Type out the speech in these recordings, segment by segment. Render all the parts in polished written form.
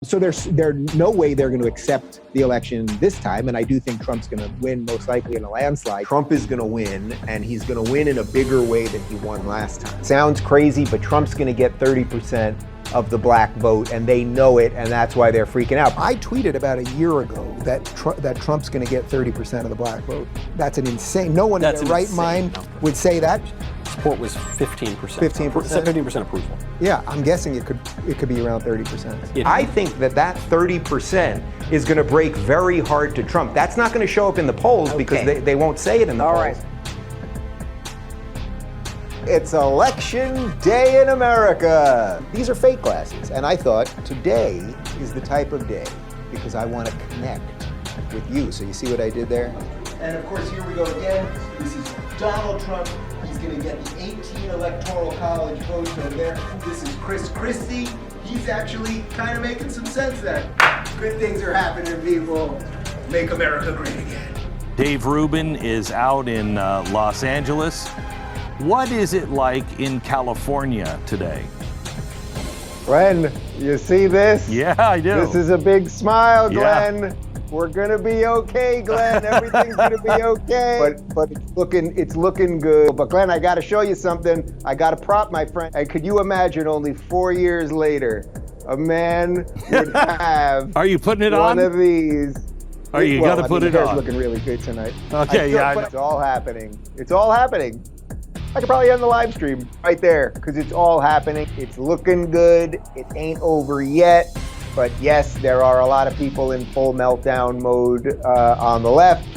So there's no way they're going to accept the election this time, and I do think Trump's going to win, most likely in a landslide. Trump is going to win, and he's going to win in a bigger way than he won last time. Sounds crazy, but Trump's going to get 30% of the black vote, and they know it, and that's why they're freaking out. I tweeted about a year ago that Trump's going to get 30% of the black vote. That's an insane. No one in their right mind would say that. Support was 15%. 15%. 15% approval. Yeah, I'm guessing it could be around 30%. I think that 30% is going to break very hard to Trump. That's not going to show up in the polls because they won't say it in the polls. All right. It's election day in America. These are fake glasses, and I thought today is the type of day because I want to connect with you. So you see what I did there? And of course, here we go again. This is Donald Trump. He's going to get the 18 Electoral College votes over there. This is Chris Christie. He's actually kind of making some sense there. Good things are happening, people. Make America great again. Dave Rubin is out in Los Angeles. What is it like in California today? Glenn, you see this? Yeah, I do. This is a big smile, Glenn. Yeah. We're gonna be okay, Glenn. Everything's gonna be okay. But it's looking good. But Glenn, I gotta show you something. I got a prop, my friend. And could you imagine only 4 years later, a man would have Are you putting it one on? of these? Are you gotta put it on? It's looking really good tonight. Okay, It's all happening. It's all happening. I could probably end the live stream right there because it's all happening. It's looking good. It ain't over yet. But yes, there are a lot of people in full meltdown mode on the left.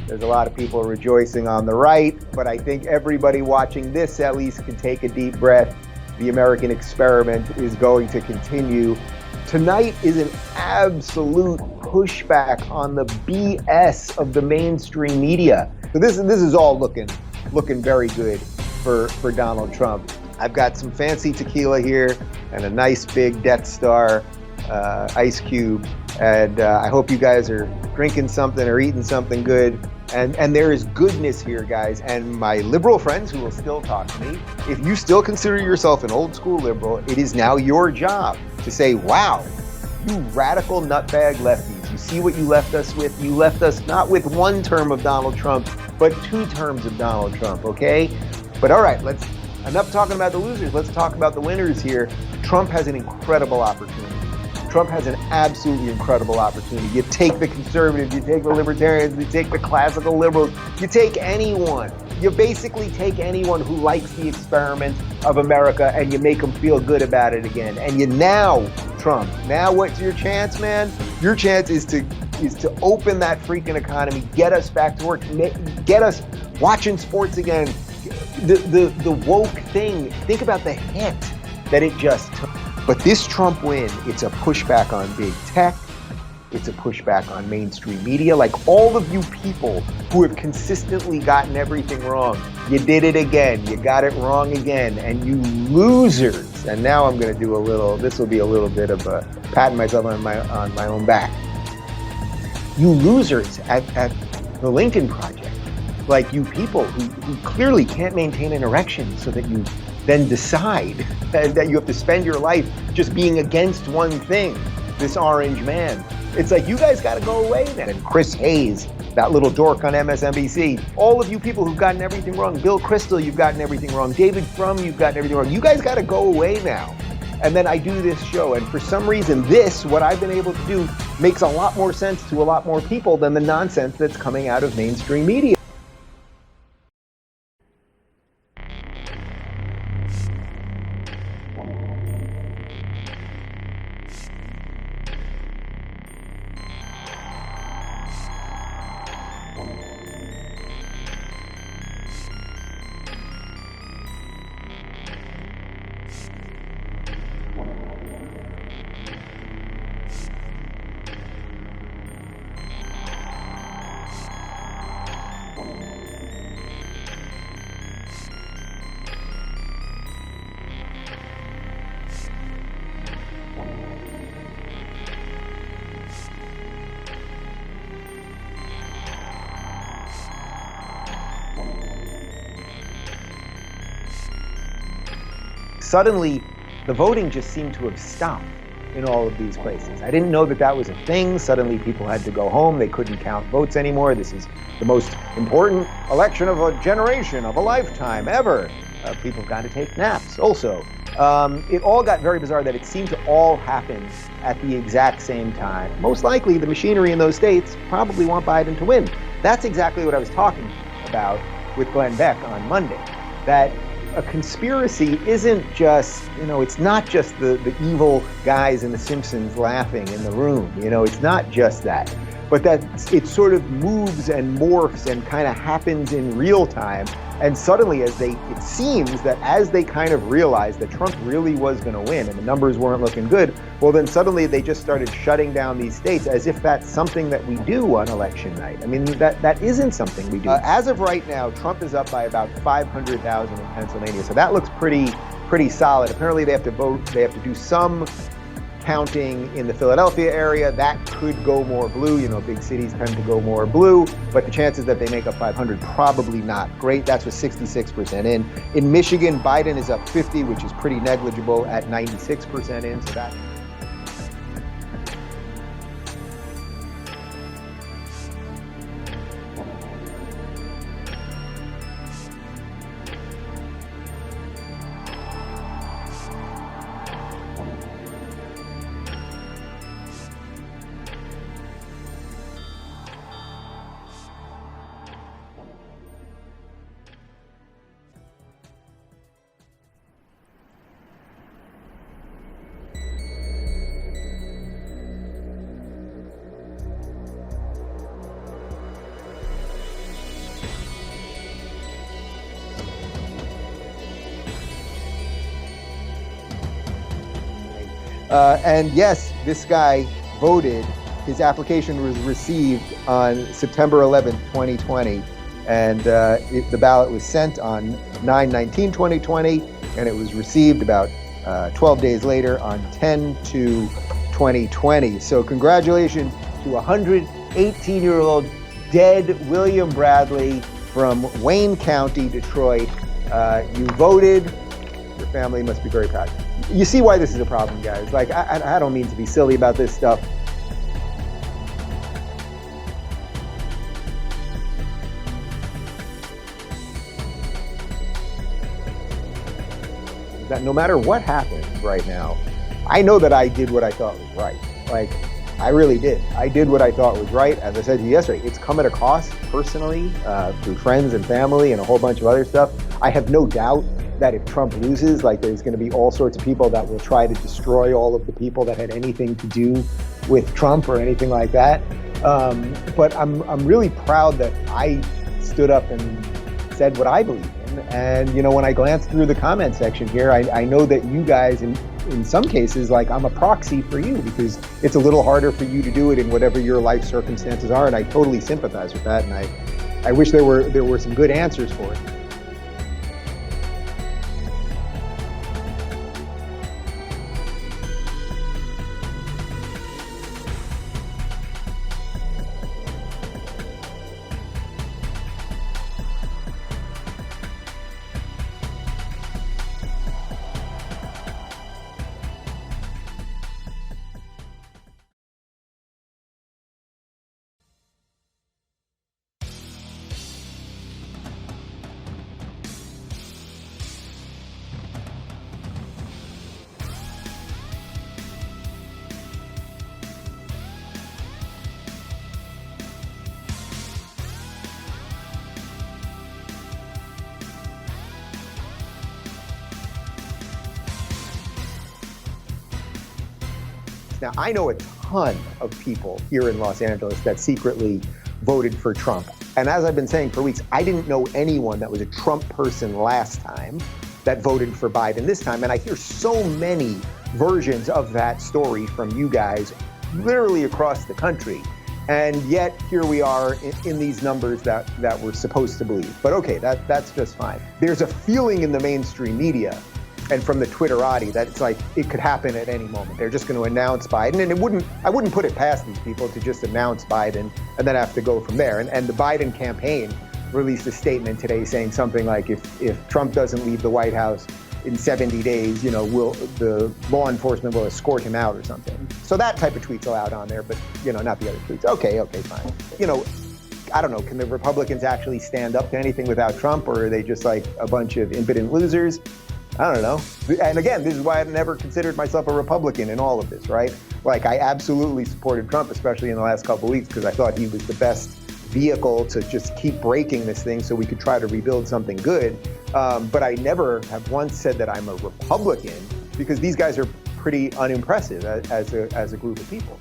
There's a lot of people rejoicing on the right. But I think everybody watching this at least can take a deep breath. The American experiment is going to continue. Tonight is an absolute pushback on the BS of the mainstream media. So this is all looking very good for Donald Trump. I've got some fancy tequila here and a nice big Death Star ice cube, and I hope you guys are drinking something or eating something good. And there is goodness here, guys. And my liberal friends who will still talk to me, if you still consider yourself an old school liberal, it is now your job to say, wow, you radical nutbag lefties, you see what you left us with? You left us not with one term of Donald Trump, but 2 terms of Donald Trump, okay? But all right, enough talking about the losers. Let's talk about the winners here. Trump has an incredible opportunity. Trump has an absolutely incredible opportunity. You take the conservatives, you take the libertarians, you take the classical liberals, you take anyone. You basically take anyone who likes the experiment of America and you make them feel good about it again. And Trump, now what's your chance, man? Your chance is to open that freaking economy, get us back to work, get us watching sports again. The woke thing, think about the hit that it just took. But this Trump win, it's a pushback on big tech. It's a pushback on mainstream media. Like all of you people who have consistently gotten everything wrong, you did it again. You got it wrong again. And you losers. And now I'm going to do this will be a little bit of a patting myself on my own back. You losers at the Lincoln Project. Like you people who clearly can't maintain an erection so that you then decide that you have to spend your life just being against one thing, this orange man. It's like, you guys got to go away, man. And Chris Hayes, that little dork on MSNBC, all of you people who've gotten everything wrong, Bill Kristol, you've gotten everything wrong, David Frum, you've gotten everything wrong. You guys got to go away now. And then I do this show, and for some reason, what I've been able to do, makes a lot more sense to a lot more people than the nonsense that's coming out of mainstream media. Suddenly, the voting just seemed to have stopped. in all of these places. I didn't know that that was a thing. Suddenly people had to go home. They couldn't count votes anymore. This is the most important election of a generation, of a lifetime ever. People have got to take naps also. It all got very bizarre that it seemed to all happen at the exact same time. Most likely the machinery in those states probably want Biden to win. That's exactly what I was talking about with Glenn Beck on Monday. That a conspiracy isn't just, it's not just the evil guys in The Simpsons laughing in the room. It's not just that. But that it sort of moves and morphs and kind of happens in real time. And suddenly, it seems that as they kind of realized that Trump really was going to win and the numbers weren't looking good, well, then suddenly they just started shutting down these states as if that's something that we do on election night. I mean, that isn't something we do. As of right now, Trump is up by about 500,000 in Pennsylvania. So that looks pretty solid. Apparently, they have to do some counting in the Philadelphia area. That could go more blue. Big cities tend to go more blue, but the chances that they make up 500, probably not great. That's with 66% in. In Michigan, Biden is up 50, which is pretty negligible at 96% in. So that. And yes, this guy voted. His application was received on September 11th, 2020. And the ballot was sent on 9/19/2020, and it was received about 12 days later on 10/2/2020. So congratulations to 118-year-old dead William Bradley from Wayne County, Detroit. You voted. Your family must be very proud. You see why this is a problem, guys. Like, I don't mean to be silly about this stuff. That no matter what happens right now, I know that I did what I thought was right. Like, I really did. I did what I thought was right. As I said to you yesterday, it's come at a cost personally, through friends and family and a whole bunch of other stuff. I have no doubt that if Trump loses, like, there's going to be all sorts of people that will try to destroy all of the people that had anything to do with Trump or anything like that. But I'm really proud that I stood up and said what I believe in. And, when I glance through the comment section here, I know that you guys, in some cases, like, I'm a proxy for you because it's a little harder for you to do it in whatever your life circumstances are. And I totally sympathize with that. And I wish there were some good answers for it. Now, I know a ton of people here in Los Angeles that secretly voted for Trump. And as I've been saying for weeks, I didn't know anyone that was a Trump person last time that voted for Biden this time. And I hear so many versions of that story from you guys literally across the country. And yet here we are in these numbers that we're supposed to believe. But okay, that's just fine. There's a feeling in the mainstream media and from the Twitterati that it's like it could happen at any moment. They're just going to announce Biden, and I wouldn't put it past these people to just announce Biden and then have to go from there. And the Biden campaign released a statement today saying something like, if Trump doesn't leave the White House, in 70 days, the law enforcement will escort him out or something. So that type of tweet's allowed on there, but, not the other tweets. Okay, fine. I don't know, can the Republicans actually stand up to anything without Trump, or are they just like a bunch of impotent losers? I don't know. And again, this is why I've never considered myself a Republican in all of this, right? Like, I absolutely supported Trump, especially in the last couple of weeks, because I thought he was the best vehicle to just keep breaking this thing so we could try to rebuild something good. But I never have once said that I'm a Republican, because these guys are pretty unimpressive as a group of people.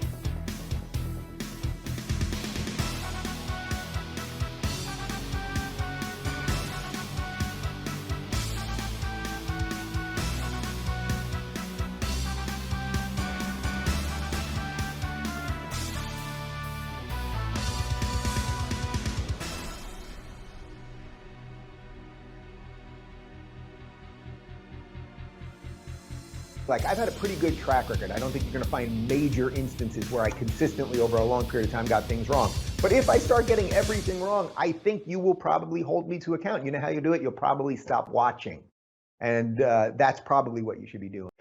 Like, I've had a pretty good track record. I don't think you're going to find major instances where I consistently over a long period of time got things wrong. But if I start getting everything wrong, I think you will probably hold me to account. You know how you do it? You'll probably stop watching. And that's probably what you should be doing.